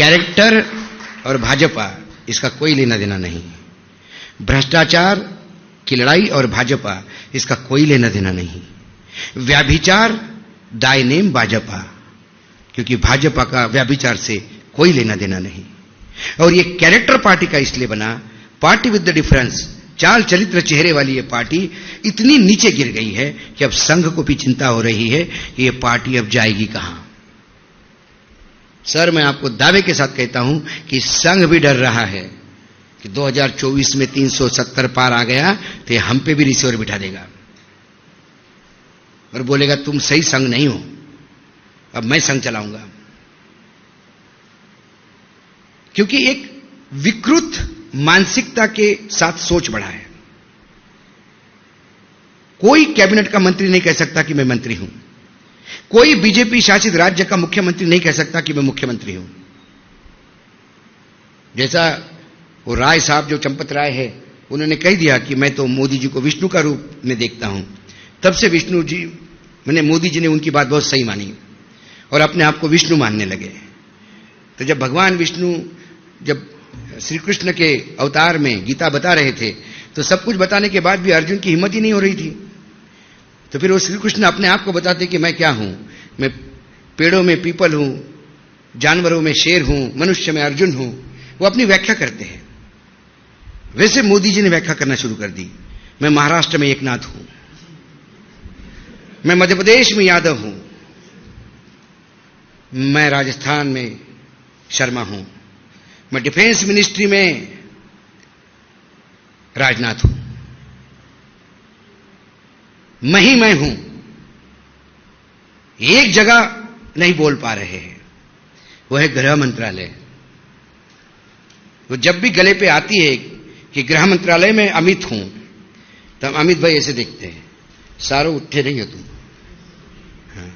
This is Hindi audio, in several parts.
कैरेक्टर और भाजपा इसका कोई लेना देना नहीं। भ्रष्टाचार की लड़ाई और भाजपा इसका कोई लेना देना नहीं। व्याभिचार दाय नेम भाजपा, क्योंकि भाजपा का व्याभिचार से कोई लेना देना नहीं। और ये कैरेक्टर पार्टी का इसलिए बना, पार्टी विद द डिफरेंस, चाल चरित्र चेहरे वाली ये पार्टी इतनी नीचे गिर गई है कि अब संघ को भी चिंता हो रही है कि ये पार्टी अब जाएगी कहां। सर, मैं आपको दावे के साथ कहता हूं कि संघ भी डर रहा है कि 2024 में 370 पार आ गया तो ये हम पे भी रिसीवर बिठा देगा और बोलेगा तुम सही संघ नहीं हो, अब मैं संघ चलाऊंगा। क्योंकि एक विकृत मानसिकता के साथ सोच बढ़ा है। कोई कैबिनेट का मंत्री नहीं कह सकता कि मैं मंत्री हूं, कोई बीजेपी शासित राज्य का मुख्यमंत्री नहीं कह सकता कि मैं मुख्यमंत्री हूं। जैसा वो राय साहब जो चंपत राय है, उन्होंने कह दिया कि मैं तो मोदी जी को विष्णु का रूप में देखता हूं। तब से विष्णु जी, मैंने मोदी जी ने उनकी बात बहुत सही मानी और अपने आप को विष्णु मानने लगे। तो जब भगवान विष्णु जब श्री कृष्ण के अवतार में गीता बता रहे थे तो सब कुछ बताने के बाद भी अर्जुन की हिम्मत ही नहीं हो रही थी। तो फिर वो श्री कृष्ण अपने आप को बताते कि मैं क्या हूं, मैं पेड़ों में पीपल हूं, जानवरों में शेर हूं, मनुष्य में अर्जुन हूं। वो अपनी व्याख्या करते हैं। वैसे मोदी जी ने व्याख्या करना शुरू कर दी। मैं महाराष्ट्र में एकनाथ हूं, मैं मध्य प्रदेश में यादव हूं, मैं राजस्थान में शर्मा हूं, मैं डिफेंस मिनिस्ट्री में राजनाथ हूं, मैं हूं। एक जगह नहीं बोल पा रहे हैं, वो है गृह मंत्रालय। वो जब भी गले पे आती है कि गृह मंत्रालय में अमित हूं, तब अमित भाई ऐसे देखते हैं, सारो उठे नहीं हो तुम, हाँ,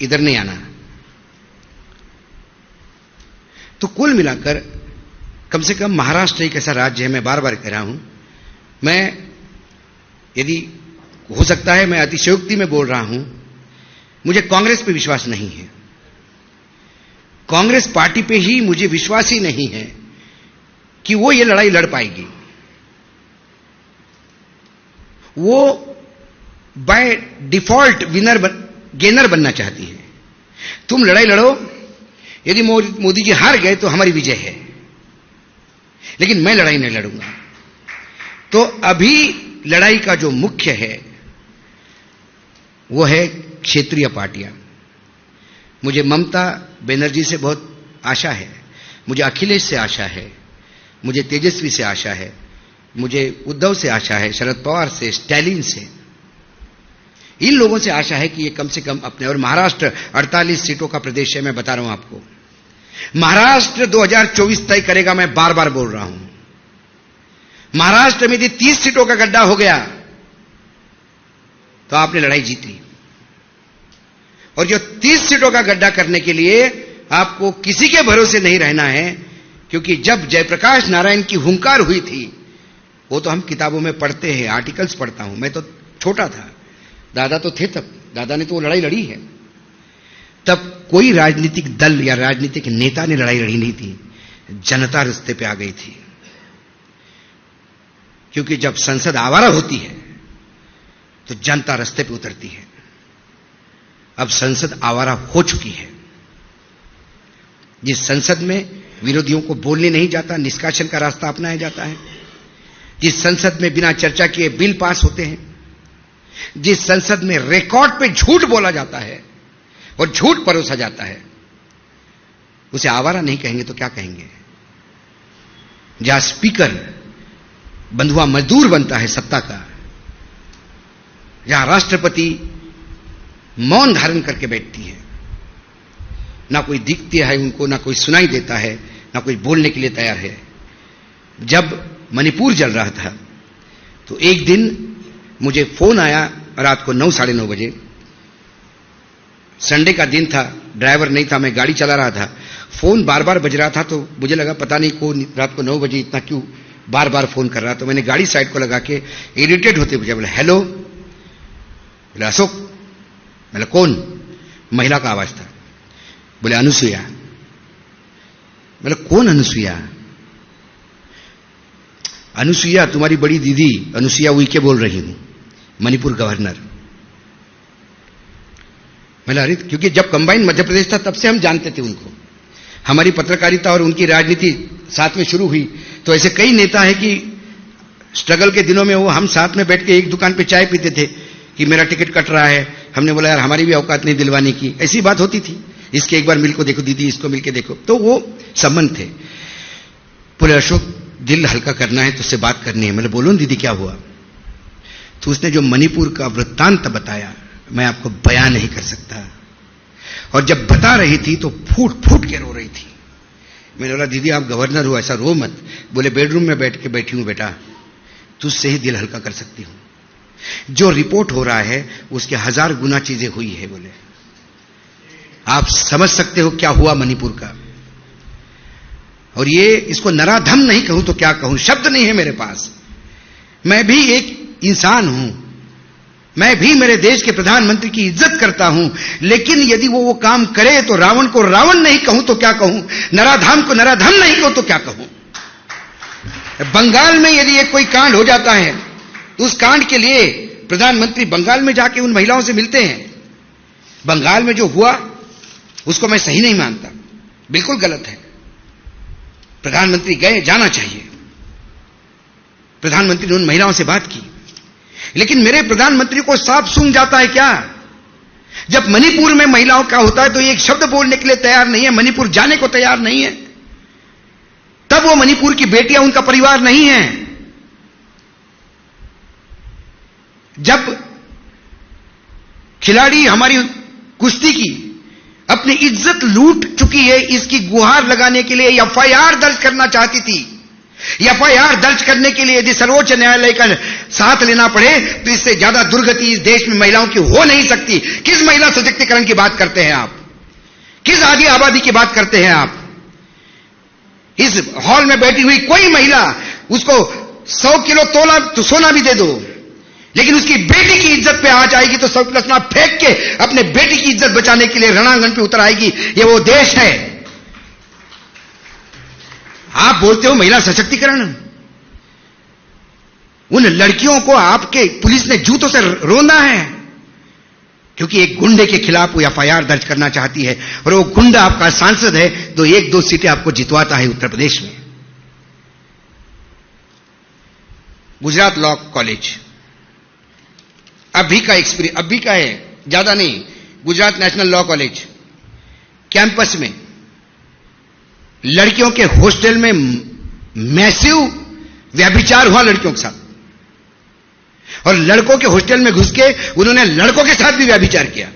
इधर नहीं आना। तो कुल मिलाकर कम से कम महाराष्ट्र एक ऐसा राज्य है, मैं बार बार कह रहा हूं, मैं यदि हो सकता है मैं अतिशयोक्ति में बोल रहा हूं, मुझे कांग्रेस पे विश्वास नहीं है। कांग्रेस पार्टी पे ही मुझे विश्वास ही नहीं है कि वो ये लड़ाई लड़ पाएगी। वो बाय डिफॉल्ट गेनर बनना चाहती है। तुम लड़ाई लड़ो, यदि मोदी जी हार गए तो हमारी विजय है, लेकिन मैं लड़ाई नहीं लड़ूंगा। तो अभी लड़ाई का जो मुख्य है वो है क्षेत्रीय पार्टियां। मुझे ममता बनर्जी से बहुत आशा है, मुझे अखिलेश से आशा है, मुझे तेजस्वी से आशा है, मुझे उद्धव से आशा है, शरद पवार से, स्टैलिन से, इन लोगों से आशा है कि ये कम से कम अपने। और महाराष्ट्र 48 सीटों का प्रदेश है, मैं बता रहा हूं आपको। महाराष्ट्र 2024 तय करेगा, मैं बार बार बोल रहा हूं। महाराष्ट्र में यदि 30 सीटों का गड्ढा हो गया तो आपने लड़ाई जीत ली। और जो 30 सीटों का गड्ढा करने के लिए आपको किसी के भरोसे नहीं रहना है, क्योंकि जब जयप्रकाश नारायण की हुंकार हुई थी, वो तो हम किताबों में पढ़ते हैं, आर्टिकल्स पढ़ता हूं। मैं तो छोटा था, दादा तो थे तब, दादा ने तो वो लड़ाई लड़ी है। तब कोई राजनीतिक दल या राजनीतिक नेता ने लड़ाई लड़ी नहीं थी, जनता रास्ते पे आ गई थी। क्योंकि जब संसद आवारा होती है तो जनता रास्ते पे उतरती है। अब संसद आवारा हो चुकी है। जिस संसद में विरोधियों को बोलने नहीं जाता, निष्कासन का रास्ता अपनाया जाता है, जिस संसद में बिना चर्चा किए बिल पास होते हैं, जिस संसद में रिकॉर्ड पे झूठ बोला जाता है और झूठ परोसा जाता है, उसे आवारा नहीं कहेंगे तो क्या कहेंगे? जहां स्पीकर बंधुआ मजदूर बनता है सत्ता का, जहां राष्ट्रपति मौन धारण करके बैठती है, ना कोई दिखती है उनको, ना कोई सुनाई देता है, ना कोई बोलने के लिए तैयार है। जब मणिपुर जल रहा था तो एक दिन मुझे फोन आया रात को 9, साढ़े 9 बजे। संडे का दिन था, ड्राइवर नहीं था, मैं गाड़ी चला रहा था। फोन बार बार बज रहा था तो मुझे लगा पता नहीं कौन रात को 9 बजे इतना क्यों बार बार फोन कर रहा। तो मैंने गाड़ी साइड को लगा के इरिटेट होते मुझे बोला हेलो, बोले अशोक। बोले कौन? महिला का आवाज था। बोले अनुसुईया। मतलब कौन अनुसुईया? अनुसुईया तुम्हारी बड़ी दीदी अनुसुईया उइके बोल रही हूं, मणिपुर गवर्नर। मतलब अरे, क्योंकि जब कंबाइन मध्य प्रदेश था तब से हम जानते थे उनको। हमारी पत्रकारिता और उनकी राजनीति साथ में शुरू हुई, तो ऐसे कई नेता हैं कि स्ट्रगल के दिनों में वो हम साथ में बैठ के एक दुकान पे चाय पीते थे कि मेरा टिकट कट रहा है, हमने बोला यार हमारी भी औकात नहीं दिलवाने की, ऐसी बात होती थी। इसके एक बार मिल को देखो दीदी, इसको मिल के देखो, तो वो संबंध थे। बोले अशोक दिल हल्का करना है तो उससे बात करनी है। मतलब बोलो न दीदी क्या हुआ? तो उसने जो मणिपुर का वृत्तांत बताया मैं आपको बयान नहीं कर सकता। और जब बता रही थी तो फूट फूट के रो रही थी। मैंने बोला दीदी आप गवर्नर हो, ऐसा रो मत। बोले बेडरूम में बैठ के बैठी हूं बेटा, तुझसे ही दिल हल्का कर सकती हूं। जो रिपोर्ट हो रहा है उसके 1000 गुना चीजें हुई है। बोले आप समझ सकते हो क्या हुआ मणिपुर का। और ये इसको नराधम नहीं कहूं तो क्या कहूं, शब्द नहीं है मेरे पास। मैं भी एक इंसान हूं, मैं भी मेरे देश के प्रधानमंत्री की इज्जत करता हूं, लेकिन यदि वो काम करे तो रावण को रावण नहीं कहूं तो क्या कहूं, नराधाम को नराधम नहीं कहूं तो क्या कहूं। बंगाल में यदि एक कोई कांड हो जाता है तो उस कांड के लिए प्रधानमंत्री बंगाल में जाके उन महिलाओं से मिलते हैं। बंगाल में जो हुआ उसको मैं सही नहीं मानता, बिल्कुल गलत है। प्रधानमंत्री गए, जाना चाहिए। प्रधानमंत्री ने उन महिलाओं से बात की, लेकिन मेरे प्रधानमंत्री को साफ सूंघ जाता है क्या? जब मणिपुर में महिलाओं का होता है तो एक शब्द बोलने के लिए तैयार नहीं है, मणिपुर जाने को तैयार नहीं है। तब वो मणिपुर की बेटियां उनका परिवार नहीं है। जब खिलाड़ी हमारी कुश्ती की अपनी इज्जत लूट चुकी है, इसकी गुहार लगाने के लिए एफआईआर दर्ज करना चाहती थी। एफआईआर दर्ज करने के लिए यदि सर्वोच्च न्यायालय का साथ लेना पड़े तो इससे ज्यादा दुर्गति इस देश में महिलाओं की हो नहीं सकती। किस महिला सशक्तिकरण की बात करते हैं आप? किस आधी आबादी की बात करते हैं आप? इस हॉल में बैठी हुई कोई महिला, उसको 100 किलो तोला तो सोना भी दे दो, लेकिन उसकी बेटी की इज्जत पे आंच आएगी तो 100 किलो सोना फेंक के अपने बेटी की इज्जत बचाने के लिए रणांगण पे उतर आएगी। ये वो देश है। आप बोलते हो महिला सशक्तिकरण, उन लड़कियों को आपके पुलिस ने जूतों से रोना है क्योंकि एक गुंडे के खिलाफ वो एफआईआर दर्ज करना चाहती है और वो गुंडा आपका सांसद है तो 1-2 सीटें आपको जितवाता है उत्तर प्रदेश में। गुजरात लॉ कॉलेज अभी का एक्सपीरियंस, अभी का है, ज्यादा नहीं। Gujarat national law college campus में लड़कियों के हॉस्टल में मैसिव व्यभिचार हुआ लड़कियों के साथ, और लड़कों के हॉस्टल में घुस के उन्होंने लड़कों के साथ भी व्यभिचार किया।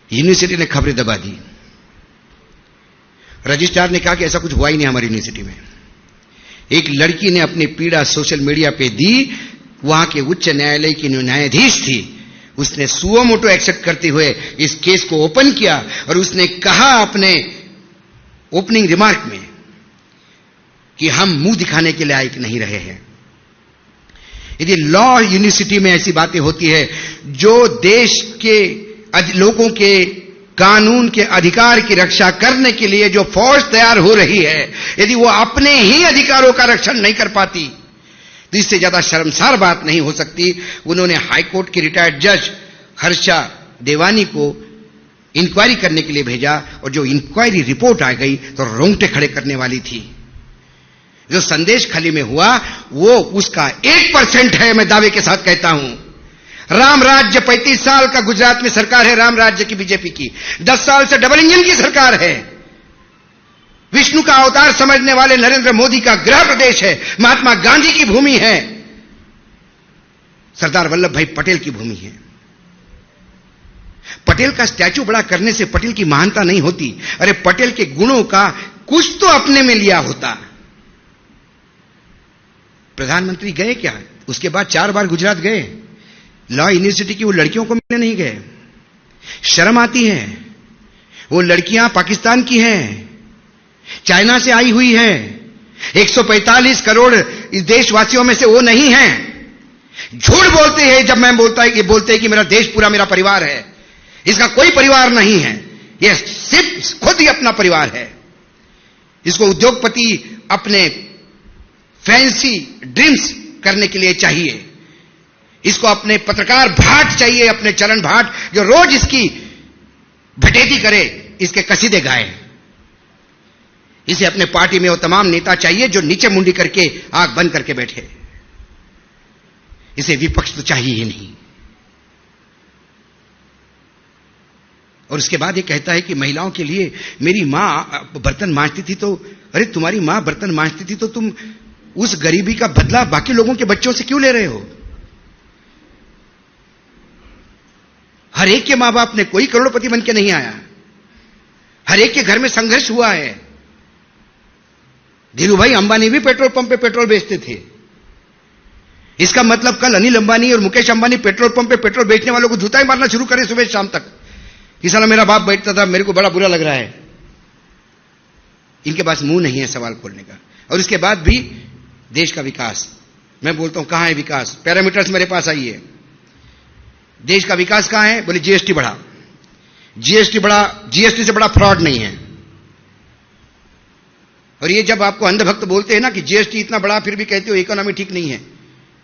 यूनिवर्सिटी ने खबरें दबा दी। रजिस्ट्रार ने कहा कि ऐसा कुछ हुआ ही नहीं हमारी यूनिवर्सिटी में। एक लड़की ने अपनी पीड़ा सोशल मीडिया पे दी, वहां के उच्च न्यायालय की न्यायाधीश थी, उसने सुओ मोटो एक्सेप्ट करते हुए इस केस को ओपन किया और उसने कहा अपने ओपनिंग रिमार्क में कि हम मुंह दिखाने के लायक नहीं रहे हैं। यदि लॉ यूनिवर्सिटी में ऐसी बातें होती है, जो देश के लोगों के कानून के अधिकार की रक्षा करने के लिए जो फौज तैयार हो रही है, यदि वो अपने ही अधिकारों का रक्षण नहीं कर पाती तो इससे ज्यादा शर्मसार बात नहीं हो सकती। उन्होंने हाईकोर्ट की रिटायर्ड जज हर्षा देवानी को इंक्वायरी करने के लिए भेजा और जो इंक्वायरी रिपोर्ट आ गई तो रोंगटे खड़े करने वाली थी। जो संदेश खाली में हुआ वो उसका 1% है, मैं दावे के साथ कहता हूं। राम राज्य 35 साल का गुजरात में सरकार है, राम राज्य की बीजेपी की 10 साल से डबल इंजन की सरकार है। विष्णु का अवतार समझने वाले नरेंद्र मोदी का गृह प्रदेश है, महात्मा गांधी की भूमि है, सरदार वल्लभ भाई पटेल की भूमि है। पटेल का स्टैचू बड़ा करने से पटेल की महानता नहीं होती। अरे पटेल के गुणों का कुछ तो अपने में लिया होता। प्रधानमंत्री गए क्या? उसके बाद 4 बार गुजरात गए। लॉ यूनिवर्सिटी की वो लड़कियों को मिलने नहीं गए। शर्म आती है। वो लड़कियां पाकिस्तान की हैं, चाइना से आई हुई है। 145 करोड़ इस देशवासियों में से वो नहीं हैं। झूठ बोलते हैं जब मैं बोलते हैं कि मेरा देश पूरा मेरा परिवार है। इसका कोई परिवार नहीं है। ये सिर्फ खुद ही अपना परिवार है। इसको उद्योगपति अपने फैंसी ड्रीम्स करने के लिए चाहिए। इसको अपने पत्रकार भाट चाहिए, अपने चरण भाट, जो रोज इसकी भटेती करे, इसके कसीदे गाए। इसे अपने पार्टी में वो तमाम नेता चाहिए जो नीचे मुंडी करके आंख बंद करके बैठे। इसे विपक्ष तो चाहिए ही नहीं। और उसके बाद ये कहता है कि महिलाओं के लिए, मेरी मां बर्तन मांजती थी, तो अरे तुम्हारी मां बर्तन मांजती थी तो तुम उस गरीबी का बदला बाकी लोगों के बच्चों से क्यों ले रहे हो? हर एक के मां बाप ने, कोई करोड़पति बन के नहीं आया। हर एक के घर में संघर्ष हुआ है। धीरू भाई अंबानी भी पेट्रोल पंप पे पेट्रोल बेचते थे। इसका मतलब कल अनिल अंबानी और मुकेश अंबानी पेट्रोल पंप पे पेट्रोल बेचने वालों को जूता मारना शुरू करें सुबह शाम तक। इस साल मेरा बाप बैठता था, मेरे को बड़ा बुरा लग रहा है। इनके पास मुंह नहीं है सवाल खोलने का। और इसके बाद भी देश का विकास, मैं बोलता हूं कहां है विकास? पैरामीटर्स मेरे पास आइए। देश का विकास कहां है? बोले जीएसटी बढ़ा। जीएसटी बढ़ा, जीएसटी से बड़ा फ्रॉड नहीं है। और ये जब आपको अंधभक्त बोलते हैं ना कि जीएसटी इतना बड़ा, फिर भी कहते हो इकोनॉमी ठीक नहीं है।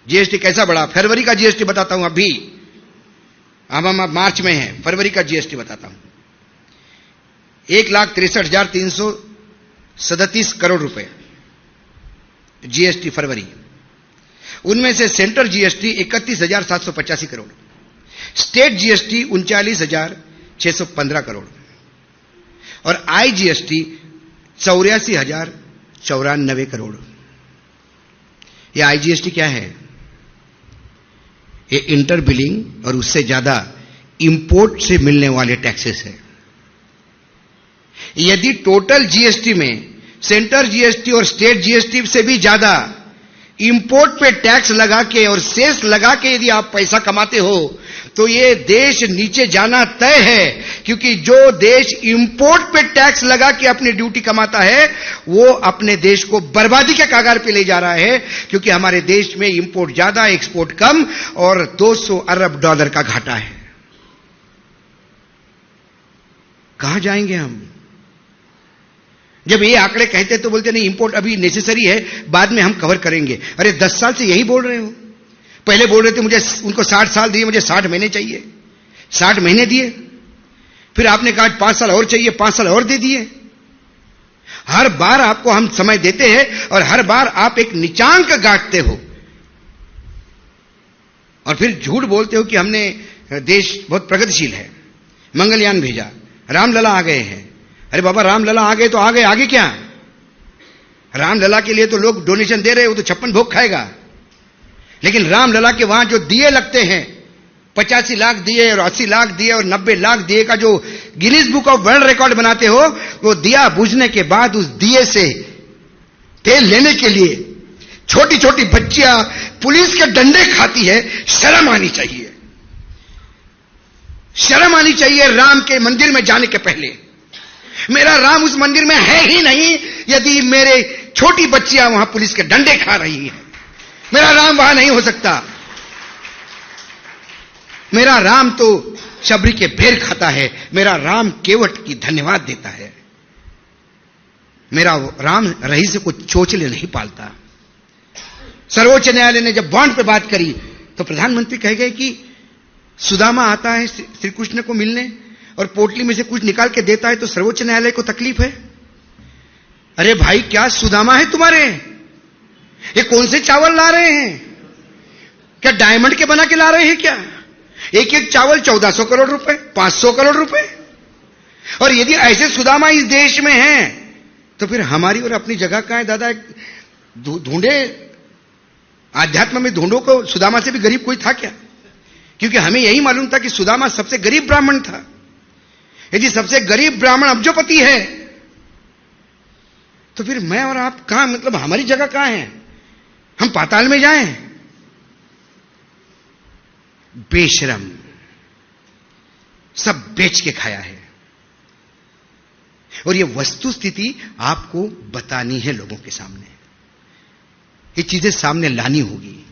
जीएसटी कैसा बढ़ा? फरवरी का जीएसटी बताता हूं। अभी अब हम मार्च में हैं, फरवरी का जीएसटी बताता हूं। 1,63,337 करोड़ रुपए जीएसटी फरवरी। उनमें से central GST 31,785 crore, state GST 39,615 crore और आईजीएसटी 84,094 करोड़। यह आईजीएसटी क्या है? ये इंटर बिलिंग और उससे ज्यादा इंपोर्ट से मिलने वाले टैक्सेस है। यदि टोटल जीएसटी में सेंट्रल जीएसटी और स्टेट जीएसटी से भी ज्यादा इंपोर्ट पे टैक्स लगा के और सेस लगा के यदि आप पैसा कमाते हो तो ये देश नीचे जाना तय है। क्योंकि जो देश इंपोर्ट पे टैक्स लगा के अपनी ड्यूटी कमाता है वो अपने देश को बर्बादी के कागार पे ले जा रहा है। क्योंकि हमारे देश में इंपोर्ट ज्यादा, एक्सपोर्ट कम और 200 अरब डॉलर का घाटा है। कहां जाएंगे हम? जब ये आंकड़े कहते तो बोलते नहीं इंपोर्ट अभी नेसेसरी है, बाद में हम कवर करेंगे। अरे 10 साल से यही बोल रहे हो। पहले बोल रहे थे मुझे उनको 60 साल दिए, मुझे 60 महीने चाहिए, 60 महीने दिए। फिर आपने कहा 5 साल और चाहिए, 5 साल और दे दिए। हर बार आपको हम समय देते हैं और हर बार आप एक नीचांक गांठते हो और फिर झूठ बोलते हो कि हमने, देश बहुत प्रगतिशील है, मंगलयान भेजा, रामलला आ गए हैं। अरे बाबा रामलला आ गए तो आ गए, आगे क्या? रामलला के लिए तो लोग डोनेशन दे रहे हो, तो 56 भोग खाएगा। लेकिन रामलला के वहां जो दिए लगते हैं, 85 लाख दिए और 80 लाख दिए और 90 लाख दिए का जो Guinness book of world record बनाते हो, वो दिया बुझने के बाद उस दिए से तेल लेने के लिए छोटी छोटी बच्चियां पुलिस के डंडे खाती है। शर्म आनी चाहिए, शर्म आनी चाहिए। राम के मंदिर में जाने के पहले, मेरा राम उस मंदिर में है ही नहीं यदि मेरे छोटी बच्चियां वहां पुलिस के डंडे खा रही हैं। मेरा राम वहां नहीं हो सकता। मेरा राम तो शबरी के बेर खाता है। मेरा राम केवट की धन्यवाद देता है। मेरा राम रईस को चोचले नहीं पालता। सर्वोच्च न्यायालय ने जब बॉन्ड पे बात करी तो प्रधानमंत्री कह गए कि सुदामा आता है श्री कृष्ण को मिलने और पोटली में से कुछ निकाल के देता है तो सर्वोच्च न्यायालय को तकलीफ है। अरे भाई क्या सुदामा है तुम्हारे? ये कौन से चावल ला रहे हैं? क्या डायमंड के बना के ला रहे हैं क्या? एक एक चावल 1400 करोड़ रुपए, 500 करोड़ रुपए। और यदि ऐसे सुदामा इस देश में हैं तो फिर हमारी और अपनी जगह कहां है दादा? ढूंढे, आध्यात्म में ढूंढो को सुदामा से भी गरीब कोई था क्या? क्योंकि हमें यही मालूम था कि सुदामा सबसे गरीब ब्राह्मण था। यदि सबसे गरीब ब्राह्मण अब्जोपति है तो फिर मैं और आप कहां, मतलब हमारी जगह कहां है? हम पाताल में जाएं? बेशरम, सब बेच के खाया है। और ये वस्तु स्थिति आपको बतानी है लोगों के सामने। ये चीजें सामने लानी होगी।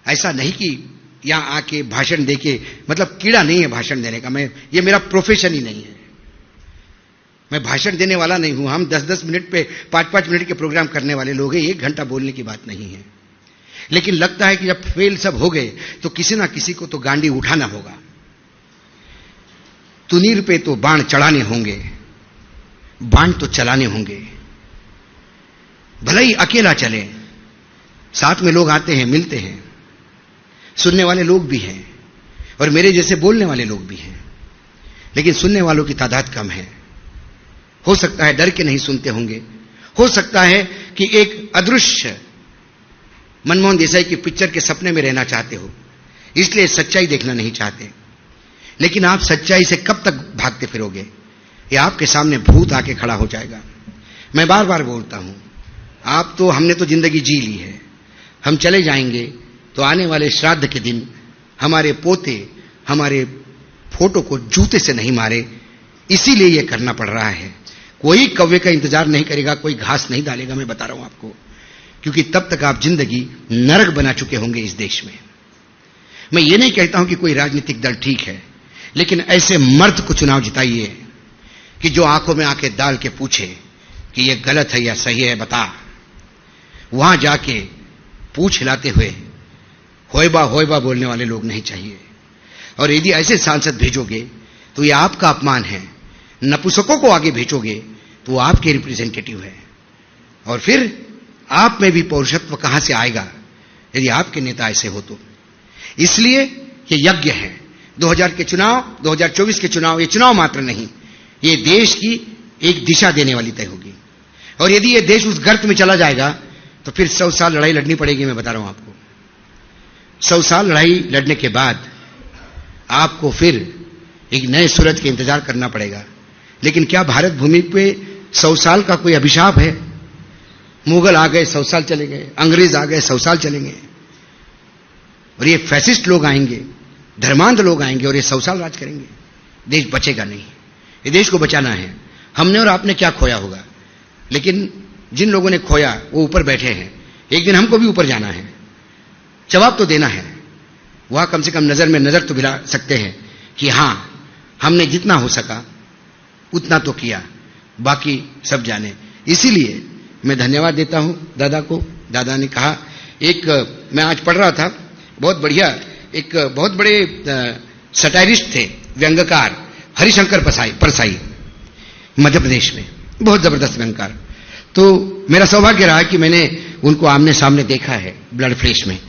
ऐसा नहीं कि यहां आके भाषण देके, मतलब कीड़ा नहीं है भाषण देने का, मैं, ये मेरा प्रोफेशन ही नहीं है। मैं भाषण देने वाला नहीं हूं। हम 10-10 मिनट पे 5-5 मिनट के प्रोग्राम करने वाले लोग हैं। 1 घंटा बोलने की बात नहीं है। लेकिन लगता है कि जब फेल सब हो गए तो किसी ना किसी को तो गांडी उठाना होगा। तुनीर पे तो बाण चढ़ाने होंगे, बाण तो चलाने होंगे। भले ही अकेला चले, साथ में लोग आते हैं, मिलते हैं, सुनने वाले लोग भी हैं और मेरे जैसे बोलने वाले लोग भी हैं। लेकिन सुनने वालों की तादाद कम है। हो सकता है डर के नहीं सुनते होंगे। हो सकता है कि एक अदृश्य मनमोहन देसाई की पिक्चर के सपने में रहना चाहते हो, इसलिए सच्चाई देखना नहीं चाहते। लेकिन आप सच्चाई से कब तक भागते फिरोगे? ये आपके सामने भूत आके खड़ा हो जाएगा। मैं बार बार बोलता हूं, हमने तो जिंदगी जी ली है। हम चले जाएंगे तो आने वाले श्राद्ध के दिन हमारे पोते हमारे फोटो को जूते से नहीं मारे, इसीलिए यह करना पड़ रहा है। कोई कौवे का इंतजार नहीं करेगा, कोई घास नहीं डालेगा, मैं बता रहा हूं आपको, क्योंकि तब तक आप जिंदगी नरक बना चुके होंगे इस देश में। मैं ये नहीं कहता हूं कि कोई राजनीतिक दल ठीक है, लेकिन ऐसे मर्द को चुनाव जिताइए कि जो आंखों में आंखें डाल के पूछे कि यह गलत है या सही है, बता। वहां जाके पूछ हिलाते हुए होयबा होयबा बोलने वाले लोग नहीं चाहिए। और यदि ऐसे सांसद भेजोगे तो यह आपका अपमान है। नपुंसकों को आगे भेजोगे तो वो आपके रिप्रेजेंटेटिव है। और फिर आप में भी पौरुषत्व कहां से आएगा यदि आपके नेता ऐसे हो तो? इसलिए ये यज्ञ है। 2000 के चुनाव, 2024 के चुनाव, ये चुनाव मात्र नहीं, ये देश की एक दिशा देने वाली तय होगी। और यदि ये देश उस गर्त में चला जाएगा तो फिर 100 साल लड़ाई लड़नी पड़ेगी। मैं बता रहा हूं आपको, 100 साल लड़ाई लड़ने के बाद आपको फिर एक नए सूरज के इंतजार करना पड़ेगा। लेकिन क्या भारत भूमि पे 100 साल का कोई अभिशाप है? मुगल आ गए 100 साल चले गए, अंग्रेज आ गए 100 साल चलेंगे, और ये फैसिस्ट लोग आएंगे, धर्मांध लोग आएंगे और ये 100 साल राज करेंगे। देश बचेगा नहीं। ये देश को बचाना है। हमने और आपने क्या खोया होगा, लेकिन जिन लोगों ने खोया वो ऊपर बैठे हैं। एक दिन हमको भी ऊपर जाना है, जवाब तो देना है। वहां कम से कम नजर में नजर तो गिरा सकते हैं कि हां, हमने जितना हो सका उतना तो किया, बाकी सब जाने। इसीलिए मैं धन्यवाद देता हूं दादा को। दादा ने कहा, मैं आज पढ़ रहा था, बहुत बढ़िया, एक बहुत बड़े सटायरिस्ट थे, व्यंग्यकार, हरिशंकर परसाई, मध्य प्रदेश में बहुत जबरदस्त व्यंग्यकार। तो मेरा सौभाग्य रहा कि मैंने उनको आमने सामने देखा है, ब्लड फ्लैश में।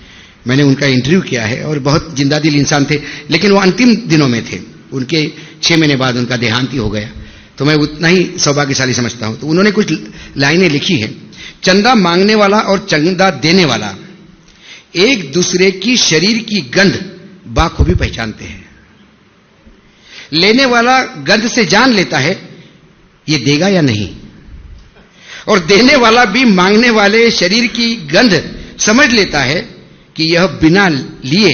मैंने उनका इंटरव्यू किया है और बहुत जिंदा दिल इंसान थे, लेकिन वो अंतिम दिनों में थे। उनके 6 महीने बाद उनका देहांत हो गया, तो मैं उतना ही सौभाग्यशाली समझता हूं। तो उन्होंने कुछ लाइनें लिखी हैं। चंदा मांगने वाला और चंदा देने वाला एक दूसरे की शरीर की गंध बाखूबी पहचानते हैं। लेने वाला गंध से जान लेता है ये देगा या नहीं, और देने वाला भी मांगने वाले शरीर की गंध समझ लेता है कि यह बिना लिए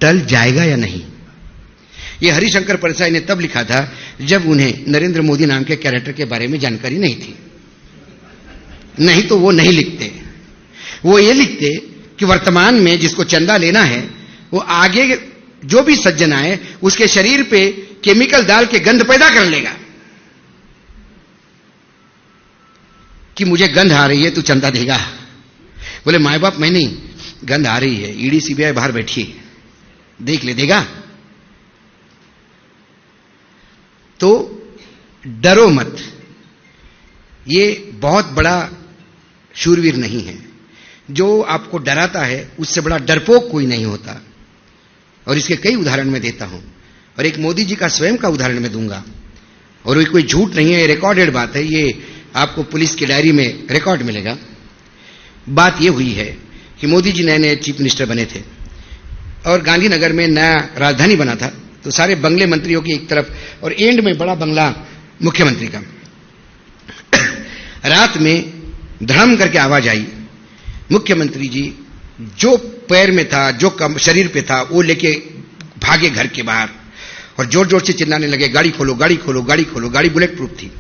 टल जाएगा या नहीं। यह हरिशंकर परसाई ने तब लिखा था जब उन्हें नरेंद्र मोदी नाम के कैरेक्टर के बारे में जानकारी नहीं थी। नहीं तो वो नहीं लिखते। वो ये लिखते कि वर्तमान में जिसको चंदा लेना है वो आगे जो भी सज्जन आए उसके शरीर पे केमिकल डाल के गंध पैदा कर लेगा कि मुझे गंध आ रही है, तू चंदा देगा। बोले माए बाप मैं नहीं, गंध आ रही है, ईडी सीबीआई बाहर बैठी है, देख ले, देगा। तो डरो मत। ये बहुत बड़ा शूरवीर नहीं है। जो आपको डराता है उससे बड़ा डरपोक कोई नहीं होता। और इसके कई उदाहरण मैं देता हूं, और एक मोदी जी का स्वयं का उदाहरण मैं दूंगा। और ये कोई झूठ नहीं है, रिकॉर्डेड बात है। ये आपको पुलिस की डायरी में रिकॉर्ड मिलेगा। बात यह हुई है कि मोदी जी नए नए चीफ मिनिस्टर बने थे और गांधीनगर में नया राजधानी बना था। तो सारे बंगले मंत्रियों की एक तरफ और एंड में बड़ा बंगला मुख्यमंत्री का। रात में धड़म करके आवाज आई। मुख्यमंत्री जी जो पैर में था, जो शरीर पे था, वो लेके भागे घर के बाहर और जोर जोर से चिल्लाने लगे, गाड़ी खोलो, गाड़ी खोलो, गाड़ी खोलो। गाड़ी बुलेट प्रूफ थी।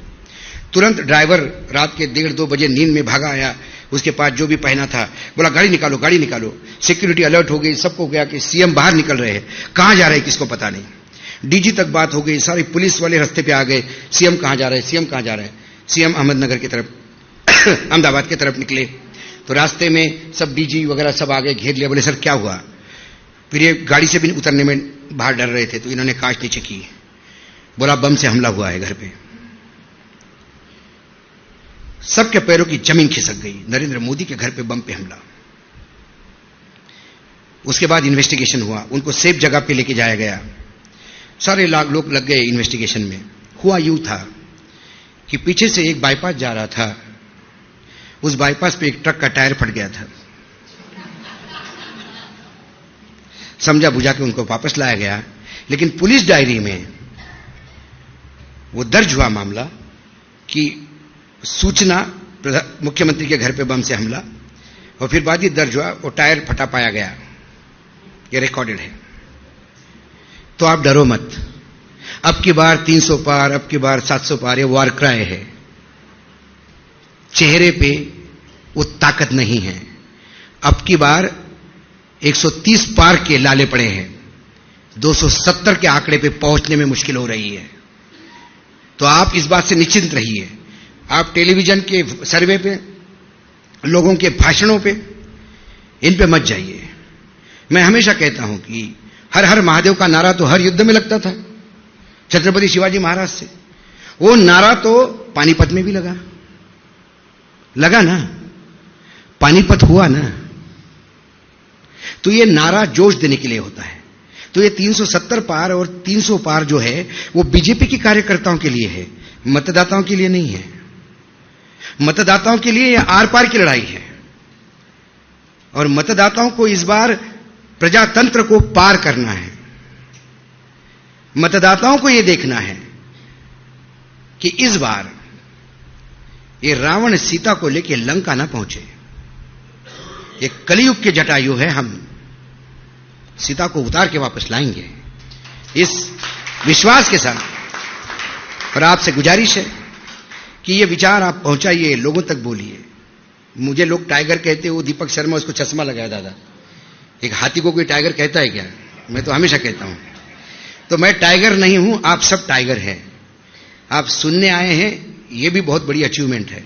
तुरंत ड्राइवर रात के 1:30-2 बजे नींद में भागा आया। उसके पास जो भी पहना था, बोला गाड़ी निकालो, गाड़ी निकालो। सिक्योरिटी अलर्ट हो गई, सबको गया कि सीएम बाहर निकल रहे हैं, कहां जा रहे हैं किसको पता नहीं। डीजी तक बात हो गई, सारी पुलिस वाले रास्ते पे आ गए, सीएम कहां जा रहे हैं, सीएम कहां जा रहे हैं। सीएम अहमदनगर की तरफ अहमदाबाद की तरफ निकले तो रास्ते में सब डीजी वगैरह सब आ गए, घेर लिया। बोले सर क्या हुआ? फिर ये गाड़ी से भी उतरने में बाहर डर रहे थे, तो इन्होंने कांच नीचे की, बोला बम से हमला हुआ है घर पे। सबके पैरों की जमीन खिसक गई, नरेंद्र मोदी के घर पे बम पे हमला। उसके बाद इन्वेस्टिगेशन हुआ, उनको सेफ जगह पे लेके जाया गया, सारे लोग लग गए इन्वेस्टिगेशन में। हुआ यूं था कि पीछे से एक बाईपास जा रहा था, उस बाईपास पे एक ट्रक का टायर फट गया था, समझा बुझा के उनको वापस लाया गया। लेकिन पुलिस डायरी में वो दर्ज हुआ मामला कि सूचना मुख्यमंत्री के घर पे बम से हमला, और फिर बाद ही दर्ज हुआ वो टायर फटा पाया गया, ये रिकॉर्डेड है। तो आप डरो मत, अब की बार 300 पार, अब की बार 700 पार, ये वार क्राई है। चेहरे पे वो ताकत नहीं है। अब की बार 130 पार के लाले पड़े हैं, 270 के आंकड़े पे पहुंचने में मुश्किल हो रही है। तो आप इस बात से निश्चिंत रहिए। आप टेलीविजन के सर्वे पे, लोगों के भाषणों पे, इन पे मत जाइए। मैं हमेशा कहता हूं कि हर हर महादेव का नारा तो हर युद्ध में लगता था छत्रपति शिवाजी महाराज से। वो नारा तो पानीपत में भी लगा ना, पानीपत हुआ ना। तो ये नारा जोश देने के लिए होता है। तो ये 370 पार और 300 पार जो है वो बीजेपी के कार्यकर्ताओं के लिए है, मतदाताओं के लिए नहीं है। मतदाताओं के लिए यह आर पार की लड़ाई है, और मतदाताओं को इस बार प्रजातंत्र को पार करना है। मतदाताओं को यह देखना है कि इस बार ये रावण सीता को लेकर लंका ना पहुंचे। ये कलयुग के जटायु है, हम सीता को उतार के वापस लाएंगे, इस विश्वास के साथ। और आपसे गुजारिश है कि ये विचार आप पहुंचाइए, लोगों तक बोलिए। मुझे लोग टाइगर कहते हो, दीपक शर्मा उसको चश्मा लगाया दादा। एक हाथी को कोई टाइगर कहता है क्या? मैं तो हमेशा कहता हूं। तो मैं टाइगर नहीं हूं, आप सब टाइगर हैं। आप सुनने आए हैं, ये भी बहुत बड़ी अचीवमेंट है।